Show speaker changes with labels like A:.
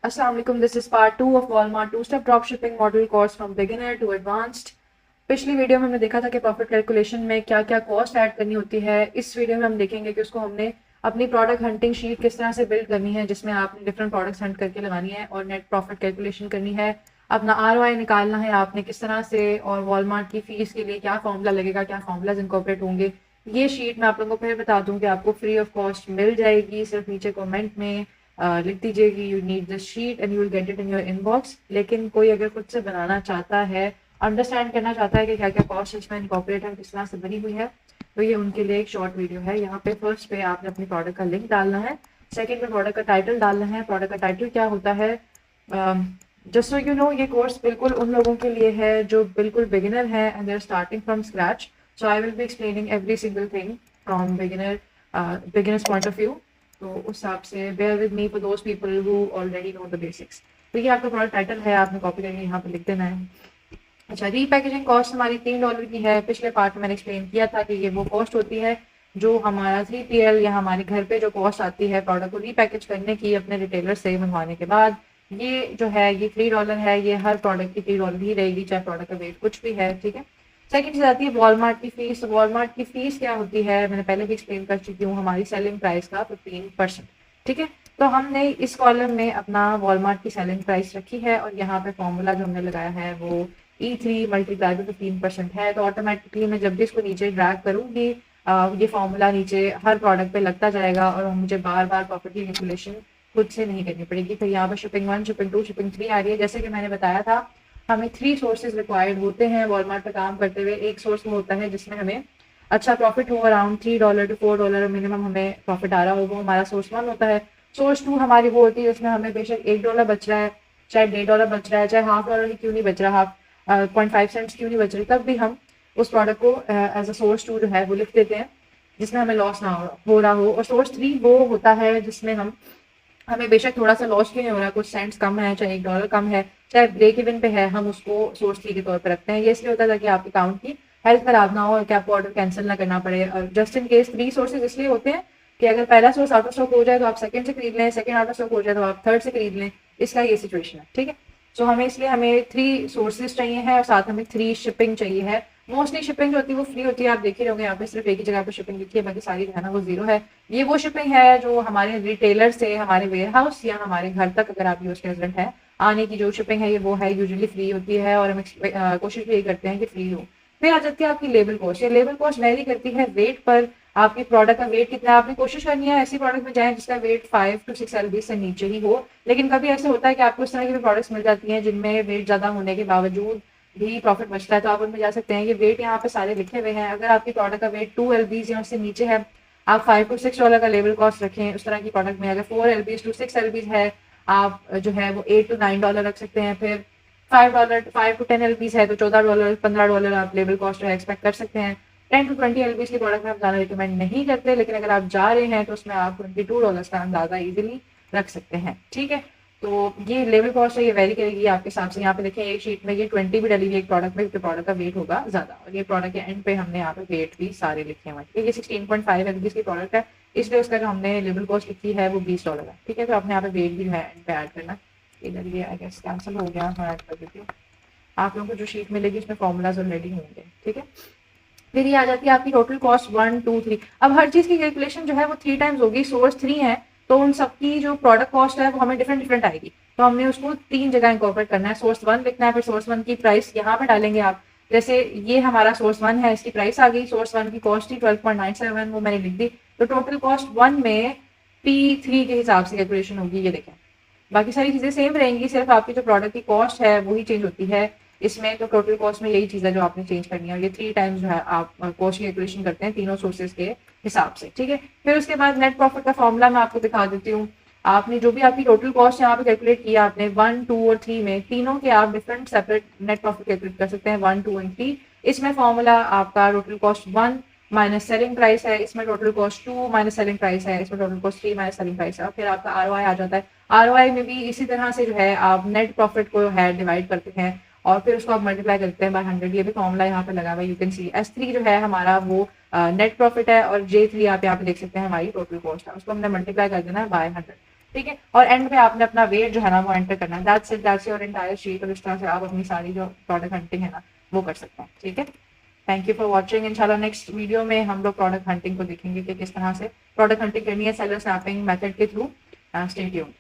A: अस्सलाम वालेकुम, this is part 2 of Walmart two step drop shipping model course from beginner to advanced. पिछली वीडियो में हमने देखा था कि प्रॉफिट कैलकुलेशन में क्या क्या कॉस्ट ऐड करनी होती है। इस वीडियो में हम देखेंगे कि उसको हमने अपनी प्रोडक्ट हंटिंग शीट किस तरह से बिल्ड करनी है, जिसमें आपने डिफरेंट प्रोडक्ट्स हंट करके लगानी है और नेट प्रॉफिट कैलकुलेशन करनी है, अपना ROI निकालना है आपने किस तरह से, और वॉलमार्ट की फीस के लिए क्या फॉर्मूला लगेगा, क्या फॉर्मूलाज इनकॉर्पोरेट होंगे। ये शीट मैं आप लोगों को फिर बता दूं कि आपको फ्री ऑफ कॉस्ट मिल जाएगी। सिर्फ नीचे कमेंट में लिख दीजिए कि you need this sheet and you will get it in your inbox. लेकिन कोई अगर खुद से बनाना चाहता है, अंडरस्टैंड करना चाहता है कि क्या क्या कॉस्ट इसमें इनकॉर्पोरेट है, किस तरह से बनी हुई है, तो ये उनके लिए एक शॉर्ट वीडियो है। यहाँ पे फर्स्ट पे आपने अपनी प्रोडक्ट का लिंक डालना है, सेकंड पे प्रोडक्ट का टाइटल डालना है। प्रोडक्ट का टाइटल क्या होता है, जस्ट सो यू नो, ये कोर्स बिल्कुल उन लोगों के लिए है जो बिल्कुल बिगिनर है and they are starting from scratch. So I will be explaining every single thing from beginner's point of view. तो उस हिसाब से bear with me for those people who already know the basics. तो ये आपका product title है, आपने copy करके यहाँ पे लिख देना है। अच्छा, रीपैकेजिंग कॉस्ट हमारी $3 की है। पिछले पार्ट में मैंने एक्सप्लेन किया था कि ये वो कॉस्ट होती है जो हमारा 3PL या हमारे घर पे जो कॉस्ट आती है प्रोडक्ट को रीपैकेज करने की अपने रिटेलर से मंगवाने के बाद। ये जो है ये $3 है, ये हर प्रोडक्ट की $3 ही रहेगी, चाहे प्रोडक्ट का वेट कुछ भी है। ठीक है। सेकंड चीज आती है वॉलमार्ट की फीस। वॉलमार्ट की फीस क्या होती है, मैंने पहले भी एक्सप्लेन कर चुकी हूँ, हमारी सेलिंग प्राइस का 15%। ठीक है। तो हमने इस कॉलम में अपना वॉलमार्ट की सेलिंग प्राइस रखी है और यहाँ पे फॉर्मूला जो हमने लगाया है वो E3 मल्टीप्लाई बाई 15% है। तो ऑटोमेटिकली मैं जब भी इसको नीचे ड्रैग करूंगी, ये फॉर्मूला नीचे हर प्रोडक्ट पे लगता जाएगा और मुझे बार बार प्रॉफिट की कैलकुलेशन खुद से नहीं करनी पड़ेगी। फिर यहाँ पर शिपिंग 1, शिपिंग 2, शिपिंग 3 आ रही है। जैसे कि मैंने बताया था, हमें 3 सोर्सेज रिक्वायर्ड होते हैं वॉलमार्ट पे काम करते हुए। एक सोर्स वो होता है जिसमें हमें अच्छा प्रॉफिट हो, अराउंड $3 to $4 मिनिमम हमें प्रॉफिट आ रहा हो, वो हमारा सोर्स 1 होता है। सोर्स 2 हमारी वो होती है जिसमें हमें बेशक $1 बच रहा है, चाहे $1.5 बच रहा है, चाहे $0.5 ही क्यों नहीं बच रहा, 0.5 सेंट्स क्यों नहीं बच रही, तब भी हम उस प्रोडक्ट को एज अ सोर्स 2 जो है वो लिख देते हैं, जिसमें हमें लॉस ना हो रहा हो। और सोर्स 3 वो होता है जिसमें हमें बेशक थोड़ा सा लॉस क्यों नहीं हो रहा, कुछ सेंट्स कम है, चाहे $1 कम है, चाहे ब्रेक इवन पे है, हम उसको सोर्स 3 के तौर पर रखते हैं। ये इसलिए होता है कि आपके अकाउंट की हेल्थ खराब ना हो और कि आपको ऑर्डर कैंसिल ना करना पड़े। और जस्ट इन केस 3 सोर्सेज इसलिए होते हैं कि अगर पहला सोर्स आउट ऑफ स्टॉक हो जाए तो आप सेकंड से खरीद लें, सेकंड आउट ऑफ स्टॉक हो जाए तो आप थर्ड से खरीद लें। इसका ये सिचुएशन है। ठीक है। सो हमें इसलिए हमें 3 सोर्सेज चाहिए हैं और साथ हमें 3 शिपिंग चाहिए है। मोस्टली शिपिंग जो होती है वो फ्री होती है, आप देख ही रहोगे यहाँ पे सिर्फ एक ही जगह पर शिपिंग लिखी है, बाकी सारी जो है ना वो जीरो है। ये वो शिपिंग है जो हमारे रिटेलर से हमारे वेयर हाउस या हमारे घर तक अगर आप यूज रेजिडेंट है आने की जो शिपिंग है, ये वो है यूजुअली फ्री होती है और हम कोशिश भी यही करते हैं कि फ्री हो। फिर आ जाती है आपकी लेबर कॉस्ट। ये लेबर कॉस्ट वेरी करती है वेट पर। आपके प्रोडक्ट का वेट कितना है, आपने कोशिश करनी है ऐसी प्रोडक्ट में जाए जिसका वेट 5 to 6 LB से नीचे ही हो। लेकिन कभी ऐसा होता है कि आपको इस तरह की भी प्रोडक्ट्स मिल जाती हैं जिनमें वेट ज्यादा होने के बावजूद भी प्रॉफिट बचता है, तो आप उनमें जा सकते हैं। ये वेट यहाँ पे सारे लिखे हुए हैं। अगर आपकी प्रोडक्ट का वेट 2 LB या उससे नीचे है, आप $5 to $6 का लेबर कॉस्ट रखें उस तरह की प्रोडक्ट में। अगर 4 LB to 6 LB है, आप जो है वो $8 to $9 रख सकते हैं। फिर $5 to 10 LB है तो $14 $15 आप लेबर कॉस्ट जो है एक्सपेक्ट कर सकते हैं। 10 to 20 LB की प्रोडक्ट में हम जाना रिकमेंड नहीं करते, लेकिन अगर आप जा रहे हैं तो उसमें आप $22 का अंदाजा इजीली रख सकते हैं। ठीक है। तो ये लेबर कॉस्ट है, ये वेरी करेगी आपके हिसाब से। यहाँ पे देखें एक शीट में ये 20 भी डली हुई एक प्रोडक्ट में, क्योंकि प्रोडक्ट का वेट होगा ज्यादा, और ये प्रोडक्ट के एंड पे हमने यहाँ पे वेट भी सारे लिखे हुए हैं। ये 16.5 LB की प्रोडक्ट है, इसलिए उसका जो हमने लेबर कॉस्ट लिखी है वो $20 है। ठीक है। तो आपने यहाँ पे वेट भी जो है एंड पे ऐड करना। इधर ये आई गेस कैंसिल हो गया, मैं ऐड कर देती हूँ। आप लोगों को जो शीट मिलेगी उसमें फॉर्मूलाज ऑलरेडी होंगे। ठीक है। फिर ये आ जाती है आपकी टोटल कॉस्ट 1, 2, 3। अब हर चीज की कैलकुलेशन जो है वो 3 टाइम्स होगी। सोर्स 3 है तो उन सबकी जो प्रोडक्ट कॉस्ट है वो हमें डिफरेंट डिफरेंट आएगी, तो हमने उसको 3 जगह इंकॉर्पोरेट करना है। सोर्स 1 लिखना है, फिर सोर्स 1 की प्राइस यहाँ पे डालेंगे आप। जैसे ये हमारा सोर्स 1 है, इसकी प्राइस आ गई, सोर्स 1 की कॉस्ट थी 12.97, वो मैंने लिख दी। तो टोटल कॉस्ट 1 में P3 के हिसाब से कैलकुलेशन होगी। ये देखें, बाकी सारी चीजें सेम रहेंगी, सिर्फ आपकी जो प्रोडक्ट की कॉस्ट है वही चेंज होती है इसमें। तो टोटल कॉस्ट में यही चीज है जो आपने चेंज करनी है, और ये 3 टाइम्स जो है आप कॉस्ट की कैलकुलेशन करते हैं तीनों सोर्सेज के हिसाब से। ठीक है। फिर उसके बाद नेट प्रॉफिट का फॉर्मूला मैं आपको दिखा देती हूँ। आपने जो भी आपकी टोटल कॉस्ट यहाँ पे कैलकुलेट किया आपने 1, 2 और 3 में, तीनों के आप different separate net profit calculate कर सकते हैं, 1, 2 एंड 3। इसमें फॉर्मूला आपका total cost 1 minus selling price है, इसमें total cost 2 minus selling price है, इसमें total cost 3 minus selling price है, और फिर आपका ROI आ जाता है। ROI में भी इसी तरह से जो है आप नेट प्रॉफिट को है डिवाइड करते हैं और फिर उसको आप मल्टीप्लाई करते हैं बाय 100। ये भी फॉर्मूला यहाँ पे लगा हुआ है, यू कैन सी। S3 जो है हमारा वो नेट प्रॉफिट है और J3 आप यहाँ पे देख सकते हैं हमारी टोटल कॉस्ट है, उसको हमने मल्टीप्लाई कर देना है बाय 100। ठीक है। और एंड में आपने अपना वेट जो है ना वो एंटर करना है, दैट्स योर एंटायर शीट। और इस तरह से आप अपनी सारी जो प्रोडक्ट हंटिंग है ना वो कर सकते हैं। ठीक है, थैंक यू फॉर वॉचिंग। इंशाल्लाह नेक्स्ट वीडियो में हम लोग प्रोडक्ट हंटिंग को देखेंगे कि किस तरह से प्रोडक्ट हंटिंग करनी है सेलर स्नैपिंग मेथड के थ्रू। Stay tuned.